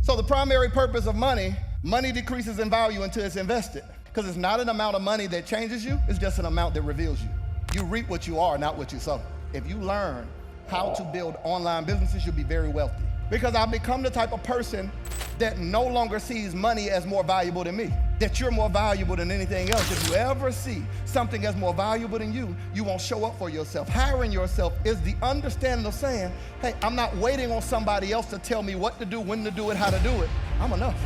So the primary purpose of money decreases in value until it's invested. Because it's not an amount of money that changes you, it's just an amount that reveals you. You reap what you are, not what you sow. If you learn how to build online businesses, you'll be very wealthy. Because I've become the type of person that no longer sees money as more valuable than me, that you're more valuable than anything else. If you ever see something as more valuable than you, you won't show up for yourself. Hiring yourself is the understanding of saying, hey, I'm not waiting on somebody else to tell me what to do, when to do it, how to do it. I'm enough.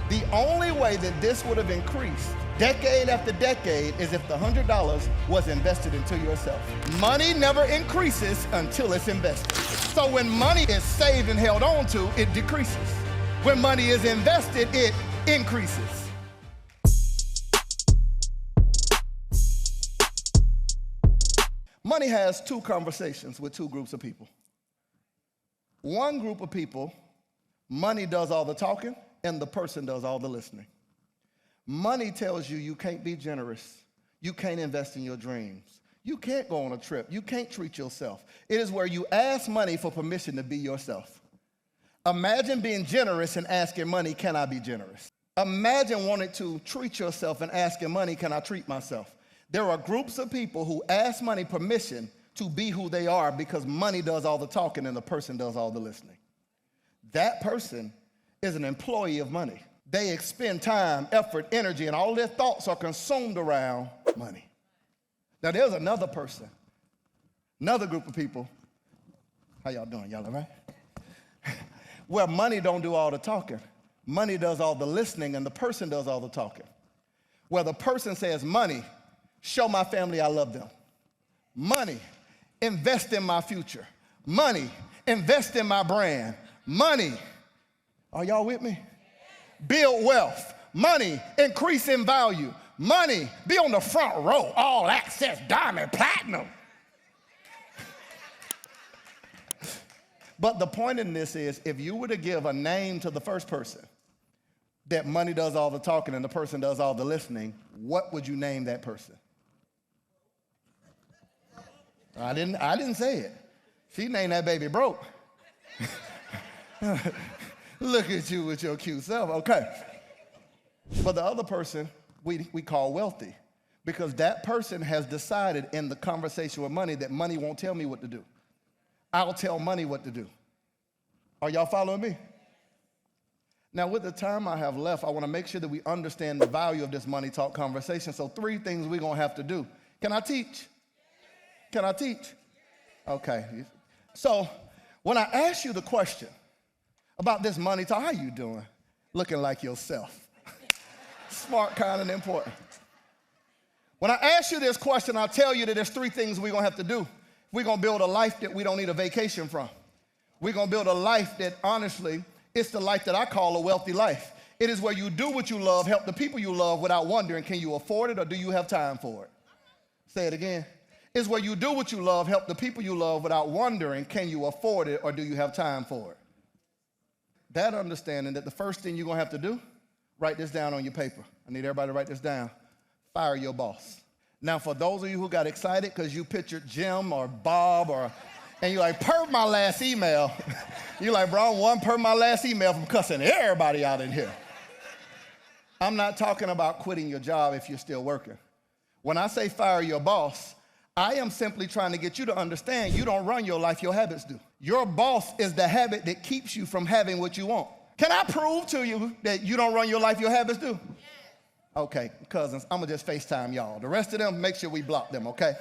The only way that this would have increased decade after decade is if the $100 was invested into yourself. Money never increases until it's invested. So when money is saved and held on to, it decreases. When money is invested, it increases. Money has two conversations with two groups of people. One group of people, money does all the talking and the person does all the listening. Money tells you you can't be generous. You can't invest in your dreams. You can't go on a trip. You can't treat yourself. It is where you ask money for permission to be yourself. Imagine being generous and asking money, can I be generous? Imagine wanting to treat yourself and asking money, can I treat myself? There are groups of people who ask money permission to be who they are because money does all the talking and the person does all the listening. That person is an employee of money. They expend time, effort, energy, and all their thoughts are consumed around money. Now there's another person, another group of people. How y'all doing? Y'all all right? Where money don't do all the talking. Money does all the listening and the person does all the talking. Where the person says, money, show my family I love them. Money, invest in my future. Money, invest in my brand. Money, are y'all with me? Build wealth. Money, increase in value. Money, be on the front row, all access, diamond, platinum. But the point in this is, if you were to give a name to the first person, that money does all the talking and the person does all the listening, what would you name that person? I didn't say it. She named that baby broke. Look at you with your cute self. Okay. But the other person we call wealthy, because that person has decided in the conversation with money that money won't tell me what to do. I'll tell money what to do. Are y'all following me? Now, with the time I have left, I want to make sure that we understand the value of this money talk conversation. So 3 things we're going to have to do. Can I teach? Can I teach? Okay. So when I ask you the question about this money talk, how you doing? Looking like yourself. Smart, kind, and important. When I ask you this question, I'll tell you that there's 3 things we're going to have to do. We're going to build a life that we don't need a vacation from. We're going to build a life that, honestly, it's the life that I call a wealthy life. It is where you do what you love, help the people you love without wondering, can you afford it or do you have time for it? Say it again. It's where you do what you love, help the people you love without wondering, can you afford it or do you have time for it? That understanding that the first thing you're going to have to do, write this down on your paper. I need everybody to write this down. Fire your boss. Now, for those of you who got excited because you pictured Jim or Bob and you're like, per my last email. You're like, bro, one per my last email from cussing everybody out in here. I'm not talking about quitting your job if you're still working. When I say fire your boss, I am simply trying to get you to understand you don't run your life, your habits do. Your boss is the habit that keeps you from having what you want. Can I prove to you that you don't run your life, your habits do? Okay, cousins, I'm gonna just FaceTime y'all. The rest of them, make sure we block them, okay?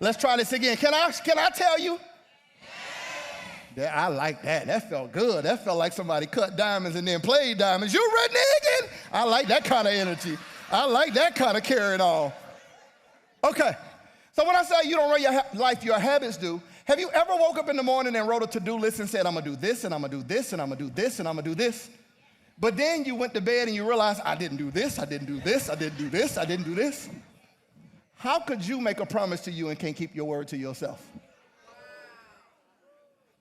Let's try this again. Can I tell you? Yeah, I like that. That felt good. That felt like somebody cut diamonds and then played diamonds. You reneging? I like that kind of energy. I like that kind of carrying on. Okay, so when I say you don't run your life, your habits do, have you ever woke up in the morning and wrote a to-do list and said, I'm gonna do this, and I'm gonna do this, and I'm gonna do this, and I'm gonna do this? But then you went to bed and you realized, I didn't do this, I didn't do this, I didn't do this, I didn't do this. How could you make a promise to you and can't keep your word to yourself?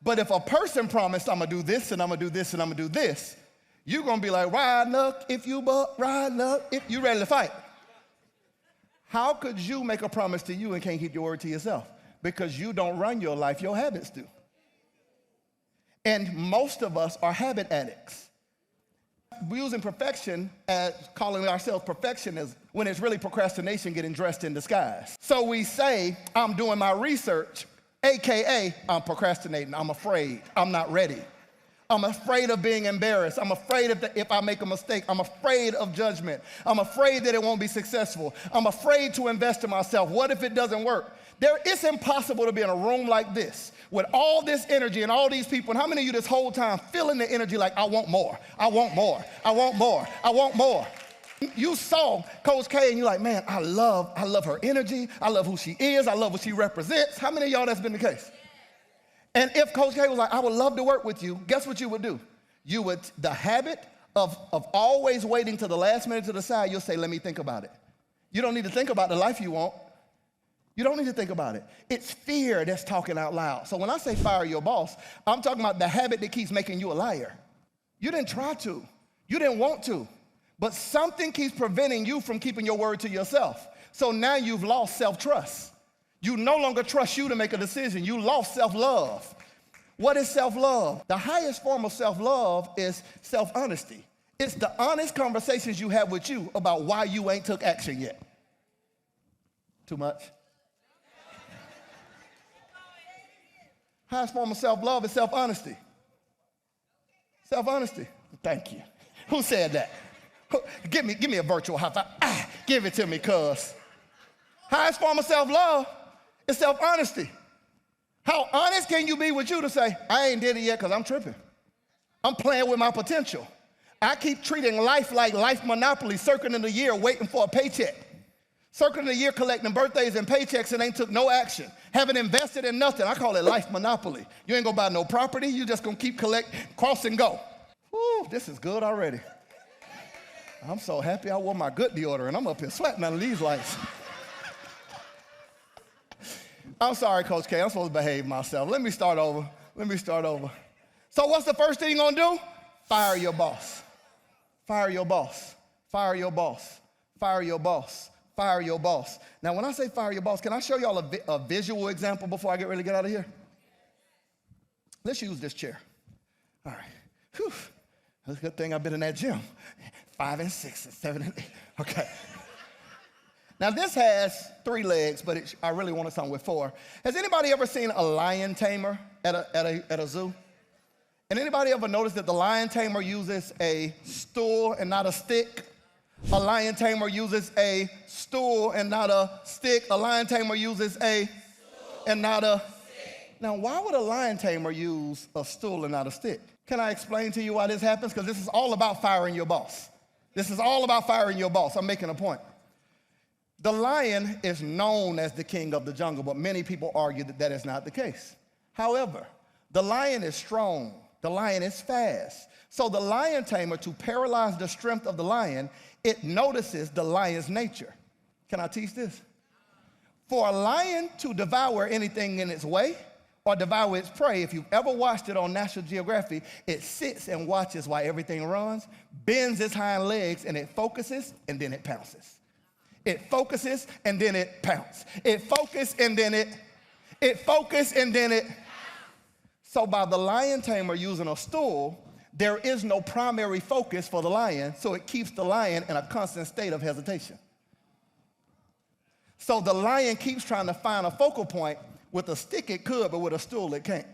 But if a person promised, I'm gonna do this, and I'm gonna do this, and I'm gonna do this, you're gonna be like, ride luck if you buck, ride luck if you ready to fight. How could you make a promise to you and can't keep your word to yourself? Because you don't run your life, your habits do. And most of us are habit addicts. We're using perfection as calling ourselves perfectionists when it's really procrastination getting dressed in disguise. So we say, I'm doing my research, AKA, I'm procrastinating, I'm afraid, I'm not ready. I'm afraid of being embarrassed. I'm afraid if I make a mistake. I'm afraid of judgment. I'm afraid that it won't be successful. I'm afraid to invest in myself. What if it doesn't work? It's impossible to be in a room like this with all this energy and all these people. And how many of you this whole time feeling the energy like, I want more, I want more, I want more, I want more? You saw Coach K and you're like, man, I love her energy. I love who she is. I love what she represents. How many of y'all that's been the case? And if Coach K was like, I would love to work with you, guess what you would do? The habit of always waiting to the last minute to decide, you'll say, let me think about it. You don't need to think about the life you want. You don't need to think about it. It's fear that's talking out loud. So when I say fire your boss, I'm talking about the habit that keeps making you a liar. You didn't try to. You didn't want to. But something keeps preventing you from keeping your word to yourself. So now you've lost self-trust. You no longer trust you to make a decision. You lost self-love. What is self-love? The highest form of self-love is self-honesty. It's the honest conversations you have with you about why you ain't took action yet. Too much? Highest form of self-love is self-honesty. Self-honesty. Thank you. Who said that? Give me a virtual high five. Give it to me, cuz. Highest form of self-love is self-honesty. How honest can you be with you to say, I ain't did it yet because I'm tripping. I'm playing with my potential. I keep treating life like life monopoly, circling the year waiting for a paycheck. Circling the year collecting birthdays and paychecks and ain't took no action. Haven't invested in nothing. I call it life monopoly. You ain't gonna buy no property. You just gonna keep cross and go. Woo, this is good already. I'm so happy I wore my good deodorant. I'm up here sweating under these lights. I'm sorry, Coach K. I'm supposed to behave myself. Let me start over. So what's the first thing you're going to do? Fire your boss. Fire your boss. Fire your boss. Fire your boss. Fire your boss. Now, when I say fire your boss, can I show y'all a visual example before I get ready to get out of here? Let's use this chair. All right. Whew. That's a good thing I've been in that gym. 5 and 6 and 7 and 8. Okay. Now, this has 3 legs, but I really wanted something with 4. Has anybody ever seen a lion tamer at a zoo? And anybody ever noticed that the lion tamer uses a stool and not a stick? A lion tamer uses a stool and not a stick. A lion tamer uses a stool and not a stick. Now, why would a lion tamer use a stool and not a stick? Can I explain to you why this happens? Because this is all about firing your boss. This is all about firing your boss. I'm making a point. The lion is known as the king of the jungle, but many people argue that that is not the case. However, the lion is strong. The lion is fast. So the lion tamer, to paralyze the strength of the lion, it notices the lion's nature. Can I teach this? For a lion to devour anything in its way or devour its prey, if you've ever watched it on National Geographic, it sits and watches while everything runs, bends its hind legs, and it focuses, and then it pounces. It focuses, and then it pounces. It focuses, and then it focuses, and then it. So by the lion tamer using a stool, there is no primary focus for the lion, so it keeps the lion in a constant state of hesitation. So the lion keeps trying to find a focal point. With a stick it could, but with a stool it can't.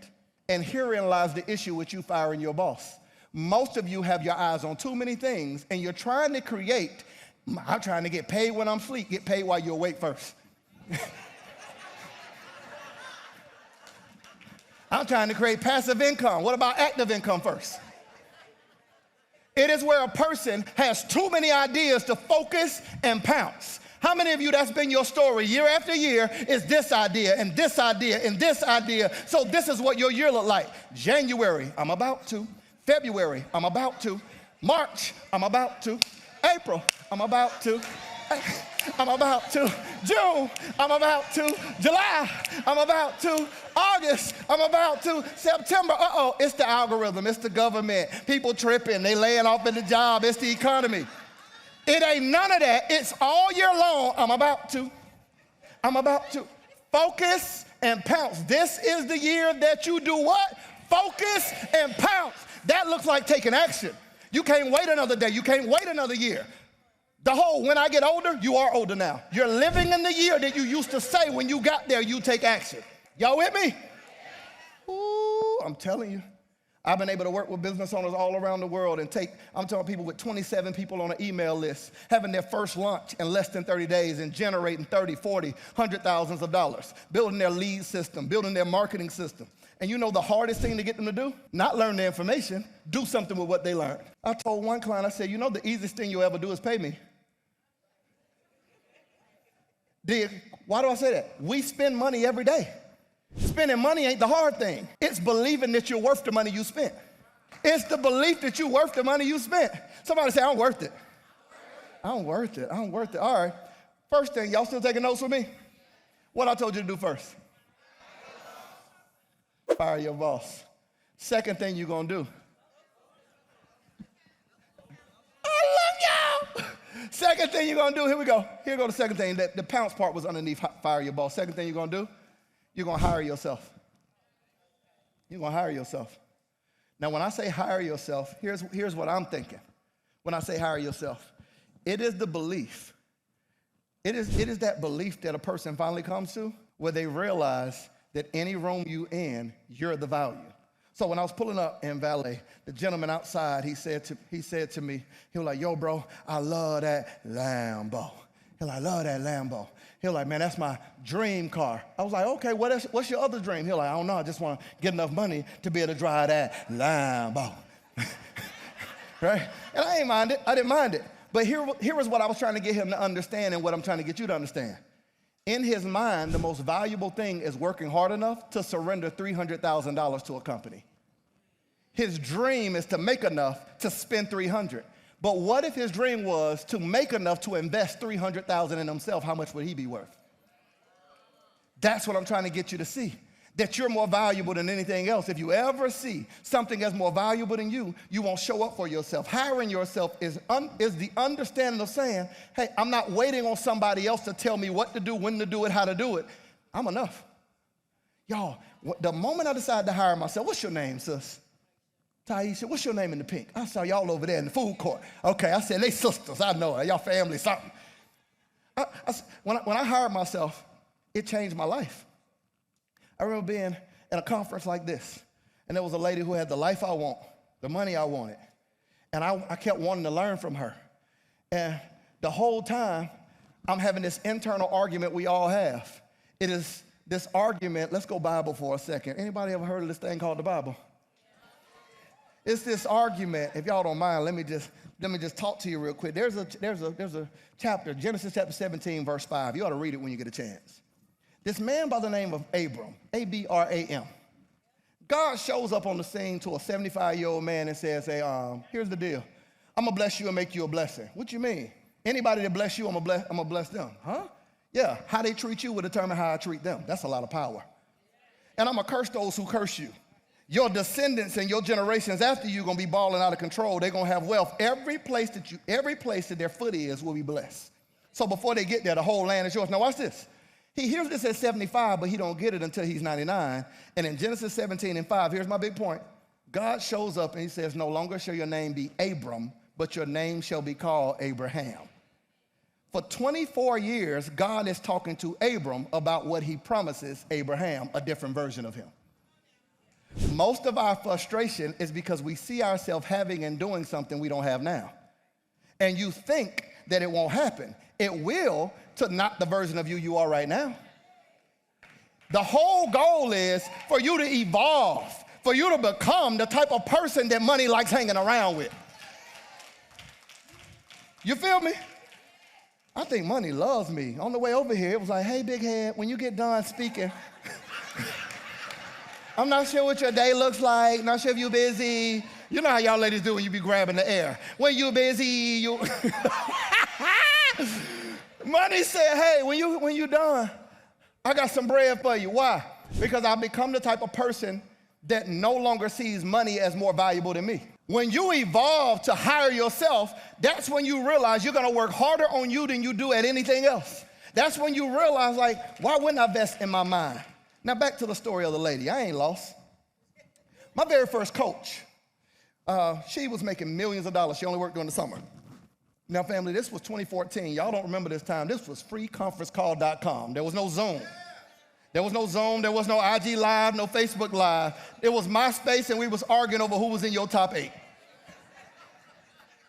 And herein lies the issue with you firing your boss. Most of you have your eyes on too many things, and you're trying to create, I'm trying to get paid when I'm asleep, get paid while you're awake first. I'm trying to create passive income. What about active income first? It is where a person has too many ideas to focus and pounce. How many of you, that's been your story year after year, is this idea and this idea and this idea. So this is what your year looked like. January, I'm about to. February, I'm about to. March, I'm about to. April, I'm about to. I'm about to. June, I'm about to. July, I'm about to. August, I'm about to. September, it's the algorithm, it's the government. People tripping, they laying off in the job, it's the economy. It ain't none of that. It's all year long. I'm about to. Focus and pounce. This is the year that you do what? Focus and pounce. That looks like taking action. You can't wait another day. You can't wait another year. The whole, when I get older, you are older now. You're living in the year that you used to say when you got there, you take action. Y'all with me? Ooh, I'm telling you. I've been able to work with business owners all around the world and I'm telling people with 27 people on an email list, having their first lunch in less than 30 days and generating 30, 40, $100,000s of dollars, building their lead system, building their marketing system. And you know the hardest thing to get them to do? Not learn the information, do something with what they learned. I told one client, I said, you know the easiest thing you'll ever do is pay me. Why do I say that? We spend money every day. Spending money ain't the hard thing. It's believing that you're worth the money you spent. It's the belief that you're worth the money you spent. Somebody say, I'm worth it. I'm worth it. I'm worth it. All right. First thing, y'all still taking notes with me? What I told you to do first? Fire your boss. Second thing you're going to do. I love y'all. Second thing you're going to do, here we go. Here go the second thing. The pounce part was underneath fire your boss. Second thing you're going to do, you're going to hire yourself. You're going to hire yourself. Now, when I say hire yourself, here's what I'm thinking. When I say hire yourself, it is the belief. It is that belief that a person finally comes to where they realize that any room you in, you're the value. So when I was pulling up in Valet, the gentleman outside, he said to me, he was like, yo, bro, I love that Lambo. He was like, I love that Lambo. He was like, man, that's my dream car. I was like, okay, what's your other dream? He was like, I don't know, I just want to get enough money to be able to drive that Lambo. Right? And I didn't mind it. But here was what I was trying to get him to understand and what I'm trying to get you to understand. In his mind, the most valuable thing is working hard enough to surrender $300,000 to a company. His dream is to make enough to spend $300,000. But what if his dream was to make enough to invest $300,000 in himself? How much would he be worth? That's what I'm trying to get you to see, that you're more valuable than anything else. If you ever see something as more valuable than you, you won't show up for yourself. Hiring yourself is the understanding of saying, hey, I'm not waiting on somebody else to tell me what to do, when to do it, how to do it. I'm enough. Y'all, the moment I decided to hire myself, what's your name, sis? 𝗙𝗂, what's your name in the pink? I saw y'all over there in the food court. Okay, I said, they sisters, I know it, y'all family, something. When I hired myself, it changed my life. I remember being at a conference like this, and there was a lady who had the life I want, the money I wanted, and I kept wanting to learn from her. And the whole time, I'm having this internal argument we all have. It is this argument, let's go Bible for a second. Anybody ever heard of this thing called the Bible? It's this argument. If y'all don't mind, let me just talk to you real quick. There's a chapter, Genesis chapter 17, verse 5. You ought to read it when you get a chance. This man by the name of Abram, A-B-R-A-M. God shows up on the scene to a 75-year-old man and says, hey, here's the deal. I'm going to bless you and make you a blessing. What you mean? Anybody that bless you, I'm going to bless them. Huh? Yeah, how they treat you will determine how I treat them. That's a lot of power. And I'm going to curse those who curse you. Your descendants and your generations after you are going to be balling out of control. They're going to have wealth. Every place that their foot is will be blessed. So before they get there, the whole land is yours. Now watch this. He hears this at 75, but he don't get it until he's 99. And in Genesis 17 and 5, here's my big point. God shows up and he says, no longer shall your name be Abram, but your name shall be called Abraham. For 24 years, God is talking to Abram about what he promises Abraham, a different version of him. Most of our frustration is because we see ourselves having and doing something we don't have now. And you think that it won't happen. It will, to not the version of you are right now. The whole goal is for you to evolve, for you to become the type of person that money likes hanging around with. You feel me? I think money loves me. On the way over here, it was like, hey, big head, when you get done speaking, I'm not sure what your day looks like, not sure if you're busy. You know how y'all ladies do when you be grabbing the air. When you're busy, you... Money said, hey, when you done, I got some bread for you. Why? Because I've become the type of person that no longer sees money as more valuable than me. When you evolve to hire yourself, that's when you realize you're gonna work harder on you than you do at anything else. That's when you realize, like, why wouldn't I invest in my mind? Now back to the story of the lady. I ain't lost. My very first coach, She was making millions of dollars. She only worked during the summer. Now, family, this was 2014. Y'all don't remember this time. This was freeconferencecall.com. There was no Zoom. There was no Zoom. There was no IG Live, no Facebook Live. It was MySpace, and we was arguing over who was in your top 8.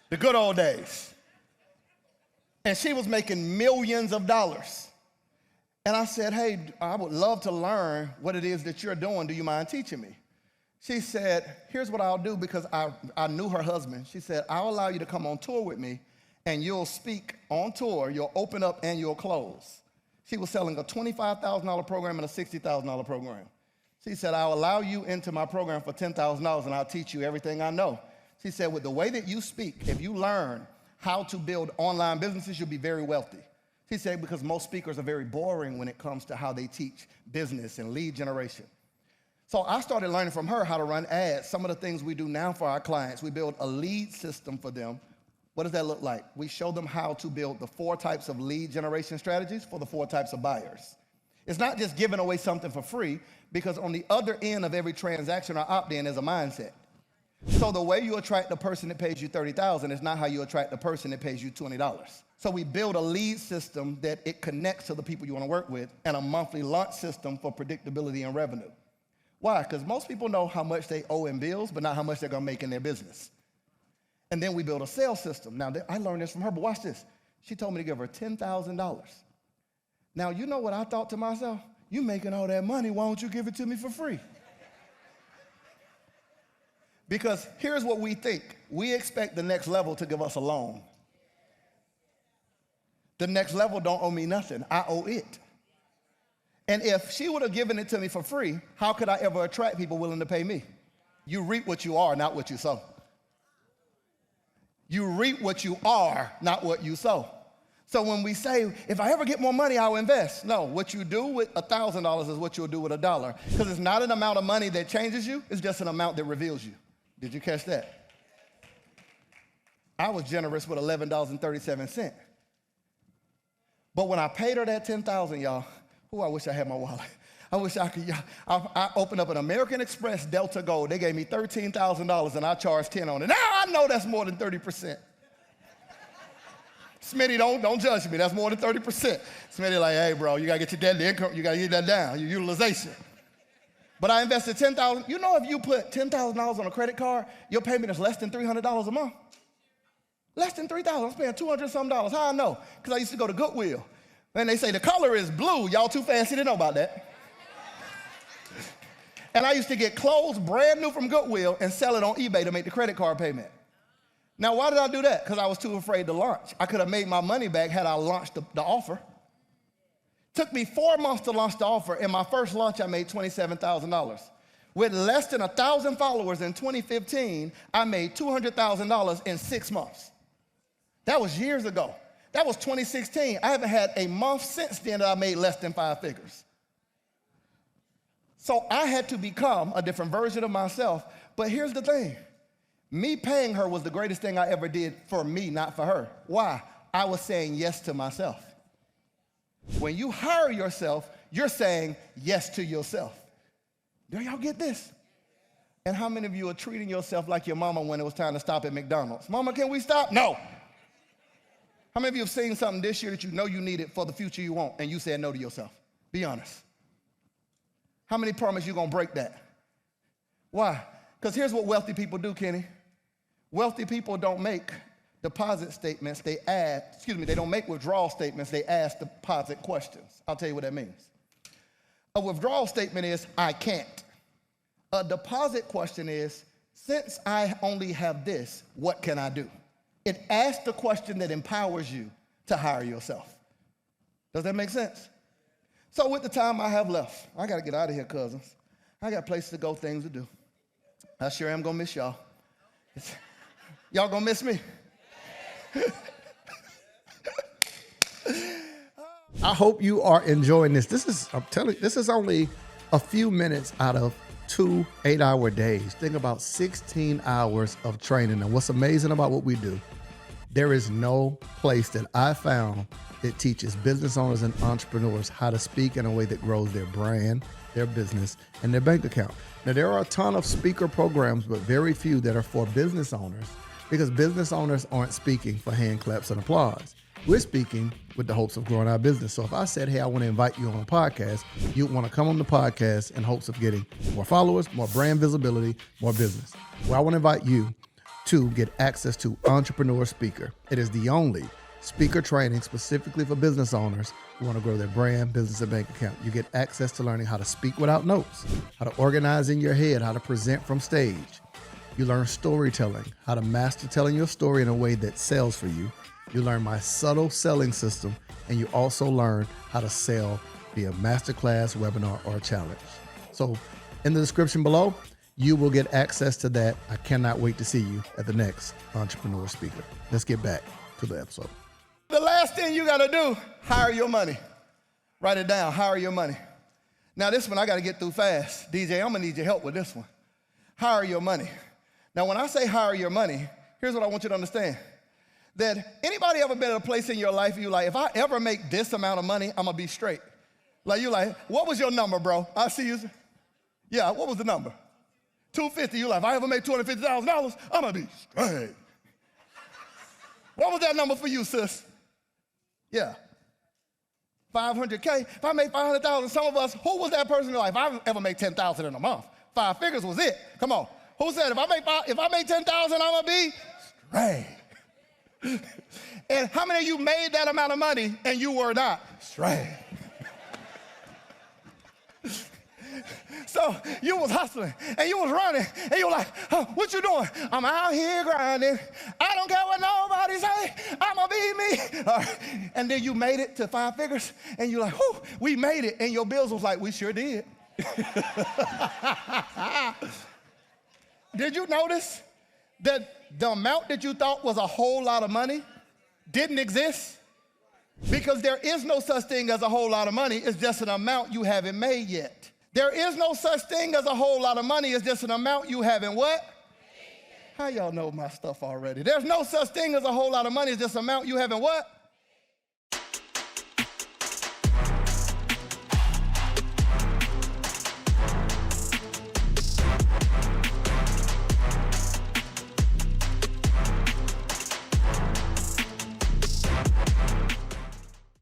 The good old days. And she was making millions of dollars. And I said, hey, I would love to learn what it is that you're doing. Do you mind teaching me? She said, here's what I'll do, because I knew her husband. She said, I'll allow you to come on tour with me, and you'll speak on tour. You'll open up and you'll close. She was selling a $25,000 program and a $60,000 program. She said, I'll allow you into my program for $10,000, and I'll teach you everything I know. She said, with the way that you speak, if you learn how to build online businesses, you'll be very wealthy. She said, because most speakers are very boring when it comes to how they teach business and lead generation. So I started learning from her how to run ads. Some of the things we do now for our clients, we build a lead system for them. What does that look like? We show them how to build the 4 types of lead generation strategies for the 4 types of buyers. It's not just giving away something for free, because on the other end of every transaction or opt-in is a mindset. So the way you attract the person that pays you $30,000 is not how you attract the person that pays you $20. So we build a lead system that it connects to the people you want to work with, and a monthly launch system for predictability and revenue. Why? Because most people know how much they owe in bills, but not how much they're going to make in their business. And then we build a sales system. Now, I learned this from her, but watch this. She told me to give her $10,000. Now, you know what I thought to myself? You making all that money, why don't you give it to me for free? Because here's what we think. We expect the next level to give us a loan. The next level don't owe me nothing. I owe it. And if she would have given it to me for free, how could I ever attract people willing to pay me? You reap what you are, not what you sow. You reap what you are, not what you sow. So when we say, if I ever get more money, I'll invest. No, what you do with $1,000 is what you'll do with $1. Because it's not an amount of money that changes you, it's just an amount that reveals you. Did you catch that? I was generous with $11.37. But when I paid her that $10,000, y'all, I wish I had my wallet. I wish I could. I opened up an American Express Delta Gold. They gave me $13,000, and I charged 10 on it. Now I know that's more than 30%. Smitty, don't judge me. That's more than 30%. Smitty like, hey, bro, you got to get your debt income. You got to get that down, your utilization. But I invested $10,000. You know, if you put $10,000 on a credit card, your payment is less than $300 a month. Less than $3,000. I'm spending $200-something. How I know? Because I used to go to Goodwill. And they say the color is blue. Y'all too fancy to know about that. And I used to get clothes brand new from Goodwill and sell it on eBay to make the credit card payment. Now, why did I do that? Because I was too afraid to launch. I could have made my money back had I launched the offer. Took me 4 months to launch the offer. In my first launch, I made $27,000. With less than 1,000 followers in 2015, I made $200,000 in 6 months. That was years ago. That was 2016. I haven't had a month since then that I made less than 5 figures. So I had to become a different version of myself. But here's the thing. Me paying her was the greatest thing I ever did for me, not for her. Why? I was saying yes to myself. When you hire yourself, you're saying yes to yourself. Do y'all get this? And how many of you are treating yourself like your mama when it was time to stop at McDonald's? Mama, can we stop? No. How many of you have seen something this year that you know you needed for the future you want, and you said no to yourself? Be honest. How many promise you're going to break that? Why? Because here's what wealthy people do, Kenny. Wealthy people don't make deposit statements. They don't make withdrawal statements. They ask deposit questions. I'll tell you what that means. A withdrawal statement is, I can't. A deposit question is, since I only have this, what can I do? It asks the question that empowers you to hire yourself. Does that make sense? So with the time I have left, I got to get out of here, cousins. I got places to go, things to do. I sure am going to miss y'all. Y'all going to miss me? I hope you are enjoying this. I'm telling you, this is only a few minutes out of 2 8-hour days. Think about 16 hours of training. And what's amazing about what we do, there is no place that I found It teaches business owners and entrepreneurs how to speak in a way that grows their brand, their business, and their bank account. Now, there are a ton of speaker programs, but very few that are for business owners, because business owners aren't speaking for hand claps and applause. We're speaking with the hopes of growing our business. So if I said, hey, I want to invite you on a podcast, you'd want to come on the podcast in hopes of getting more followers, more brand visibility, more business. Well, I want to invite you to get access to Entrepreneur Speaker. It is the only speaker training specifically for business owners who want to grow their brand, business, and bank account. You get access to learning how to speak without notes, how to organize in your head, how to present from stage. You learn storytelling, how to master telling your story in a way that sells for you. You learn my subtle selling system, and you also learn how to sell via masterclass, webinar, or challenge. So in the description below, you will get access to that. I cannot wait to see you at the next Entrepreneur Speaker. Let's get back to the episode. The last thing you got to do, hire your money. Write it down, hire your money. Now this one I got to get through fast. DJ, I'm going to need your help with this one. Hire your money. Now when I say hire your money, here's what I want you to understand. That anybody ever been at a place in your life you like, if I ever make this amount of money, I'm going to be straight. Like you like, what was your number, bro? I see you. Yeah, what was the number? 250. You like, if I ever make $250,000, I'm going to be straight. What was that number for you, sis? Yeah. 500K. If I make 500,000, some of us, who was that person in life? If I ever make 10,000 in a month, 5 figures was it. Come on. Who said if I make 10,000, I'm going to be straight? And how many of you made that amount of money and you were not straight? So you was hustling and you was running and you were like, oh, what you doing? I'm out here grinding. I don't care what nobody say. I'm gonna be me. All right. And then you made it to 5 figures and you're like, whew, we made it. And your bills was like, we sure did. Did you notice that the amount that you thought was a whole lot of money didn't exist? Because there is no such thing as a whole lot of money. It's just an amount you haven't made yet. There is no such thing as a whole lot of money. It's just an amount you haven't what? How y'all know my stuff already? There's no such thing as a whole lot of money. It's just an amount you haven't what?